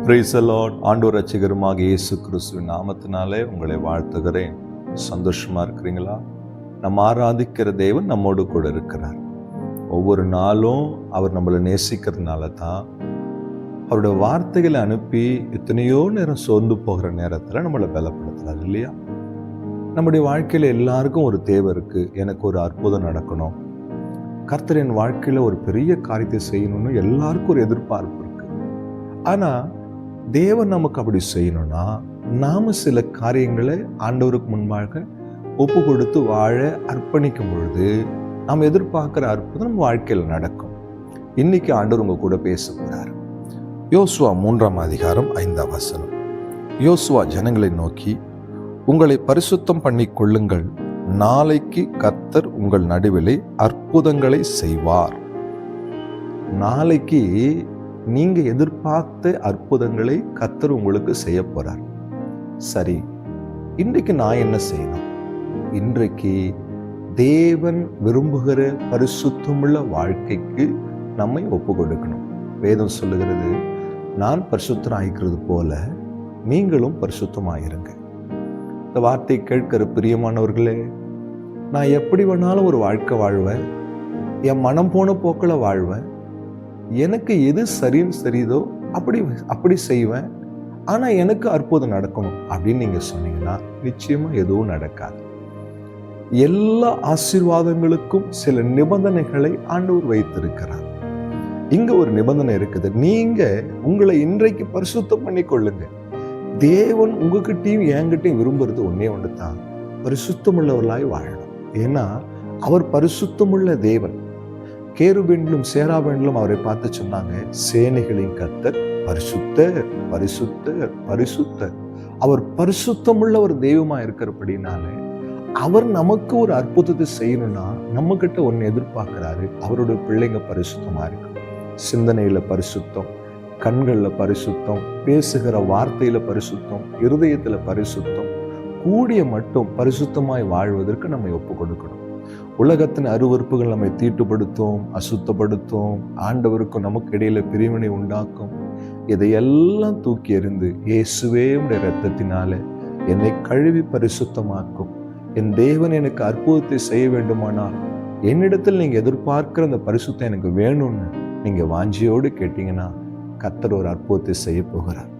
Praise the Lord. ஆண்டவர் ரட்சகருமாக இயேசு கிறிஸ்துவின் நாமத்தினாலே உங்களை வாழ்த்துகிறேன். சந்தோஷமா இருக்கிறீங்களா? நம்ம ஆராதிக்கிற தேவன் நம்மோடு கூட இருக்கிறார். ஒவ்வொரு நாளும் அவர் நம்மளை நேசிக்கிறதுனால தான் அவருடைய வார்த்தைகளை அனுப்பி எத்தனையோ நேரம் சோர்ந்து போகிற நேரத்தில் நம்மளை பலப்படுத்துறாரு இல்லையா? நம்முடைய வாழ்க்கையில் எல்லாருக்கும் ஒரு தேவை இருக்கு. எனக்கு ஒரு அற்புதம் நடக்கணும், கர்த்தர் என் வாழ்க்கையில் ஒரு பெரிய காரியத்தை செய்யணும்னு எல்லாருக்கும் ஒரு எதிர்பார்ப்பு இருக்கு. ஆனால் தேவன் நமக்கு அப்படி செய்யணும்னா நாம சில காரியங்களை ஆண்டவருக்கு முன்பாக ஒப்பு கொடுத்து வாழ அர்ப்பணிக்கும் பொழுது நாம் எதிர்பார்க்கிற அற்புதம் நம்ம வாழ்க்கையில் நடக்கும். இன்னைக்கு ஆண்டவர் உங்க கூட பேச போறார். யோசுவா 3ஆம் அதிகாரம் 5ஆம் வசனம். யோசுவா ஜனங்களை நோக்கி, உங்களை பரிசுத்தம் பண்ணி கொள்ளுங்கள், நாளைக்கு கர்த்தர் உங்கள் நடுவிலே அற்புதங்களை செய்வார். நாளைக்கு நீங்க எதிர்பார்த்த அற்புதங்களை கர்த்தர் உங்களுக்கு செய்ய போறார். சரி, இன்றைக்கு நான் என்ன செய்யணும்? இன்றைக்கு தேவன் விரும்புகிற பரிசுத்தமுள்ள வாழ்க்கைக்கு நம்மை ஒப்பு கொடுக்கணும். வேதம் சொல்லுகிறது, நான் பரிசுத்தராயிருக்கிறது போல நீங்களும் பரிசுத்தமாயிருங்க. இந்த வார்த்தை கேட்கிற பிரியமானவர்களே, நான் எப்படி வேணாலும் ஒரு வாழ்க்கை வாழ்வேன், என் மனம் போன போக்கில் வாழ்வேன், எனக்கு எது சரின்னு தெரியுதோ அப்படி செய்வேன், ஆனா எனக்கு அற்புதம் நடக்கணும் அப்படின்னு நீங்க சொன்னீங்கன்னா நிச்சயமா எதுவும் நடக்காது. எல்லா ஆசீர்வாதங்களுக்கும் சில நிபந்தனைகளை ஆண்டவர் வைத்திருக்கிறார். இங்க ஒரு நிபந்தனை இருக்குது. நீங்க உங்களை இன்றைக்கு பரிசுத்தம் பண்ணி கொள்ளுங்க. தேவன் உங்ககிட்டையும் என்கிட்டையும் விரும்புறது ஒன்னே ஒன்று தான், பரிசுத்தமுள்ளவர்களாய் வாழணும். ஏன்னா அவர் பரிசுத்தமுள்ள தேவன். கேருபீன்களும் சேராபீன்களும் அவரை பார்த்து சொன்னாங்க, சேனைகளின் கர்த்தர் பரிசுத்தர், பரிசுத்தர், பரிசுத்தர். அவர் பரிசுத்தமுள்ள ஒரு தெய்வமா இருக்கிறபடினால அவர் நமக்கு ஒரு அற்புதத்தை செய்யணும்னா நம்ம கிட்ட ஒன்னு எதிர்பார்க்கிறாரு. அவருடைய பிள்ளைங்க பரிசுத்தமா இருக்கும். சிந்தனையில பரிசுத்தம், கண்கள்ல பரிசுத்தம், பேசுகிற வார்த்தையில பரிசுத்தம், இருதயத்துல பரிசுத்தம், கூடிய மட்டும் பரிசுத்தமாய் வாழ்வதற்கு நம்ம ஒப்பு கொடுக்கணும். உலகத்தின் அருவருப்புகள் நம்மை தீட்டுப்படுத்தும், அசுத்தப்படுத்தும், ஆண்டவருக்கும் நமக்கு இடையில பிரிவினை உண்டாக்கும். இதையெல்லாம் தூக்கி எறிந்து இயேசுவே உடைய இரத்தத்தினால என்னை கழுவி பரிசுத்தமாக்கும். என் தேவன் எனக்கு அற்புதத்தை செய்ய வேண்டுமானால் என்னிடத்தில் நீங்க எதிர்பார்க்கிற அந்த பரிசுத்தம் எனக்கு வேணும்னு நீங்க வாஞ்சியோடு கேட்டீங்கன்னா கர்த்தர் ஒரு அற்புதத்தை செய்ய போகிறார்.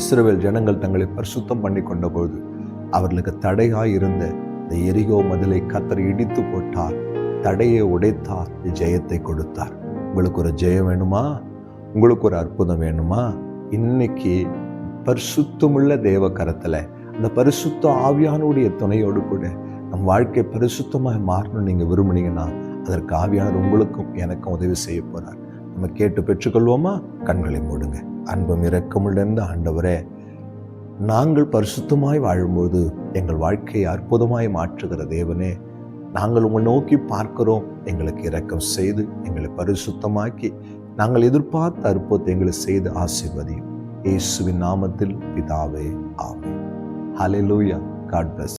இஸ்ரவேல் ஜனங்கள் தங்களை பரிசுத்தம் பண்ணி கொண்ட பொழுது அவர்களுக்கு தடையாய் இருந்த இந்த எரிகோ மதிலை கர்த்தர் இடித்து போட்டார், தடையை உடைத்தார், ஜெயத்தை கொடுத்தார். உங்களுக்கு ஒரு ஜெயம் வேணுமா? உங்களுக்கு ஒரு அற்புதம் வேணுமா? இன்னைக்கு பரிசுத்தமுள்ள தேவ கரத்துல அந்த பரிசுத்த ஆவியானுடைய துணையோடு கூட நம் வாழ்க்கை பரிசுத்தமாக மாறணும் நீங்க விரும்புனீங்கன்னா அதற்கு ஆவியானவர் உங்களுக்கும் எனக்கும் உதவி செய்ய போறார். நம்ம கேட்டு பெற்றுக்கொள்வோமா? கண்களை மூடுங்க. அன்பும் இரக்கமுள்ள ஆண்டவரே, நாங்கள் பரிசுத்தமாய் வாழும்போது எங்கள் வாழ்க்கையை அற்புதமாய் மாற்றுகிற தேவனே, நாங்கள் உங்களை நோக்கி பார்க்கிறோம். எங்களுக்கு இரக்கம் செய்து எங்களை பரிசுத்தமாக்கி நாங்கள் எதிர்பார்த்த அற்புதத்தை எங்களை செய்து ஆசீர்வதியும். இயேசுவின் நாமத்தில் பிதாவே, ஆமென். ஹல்லேலூயா. God plus.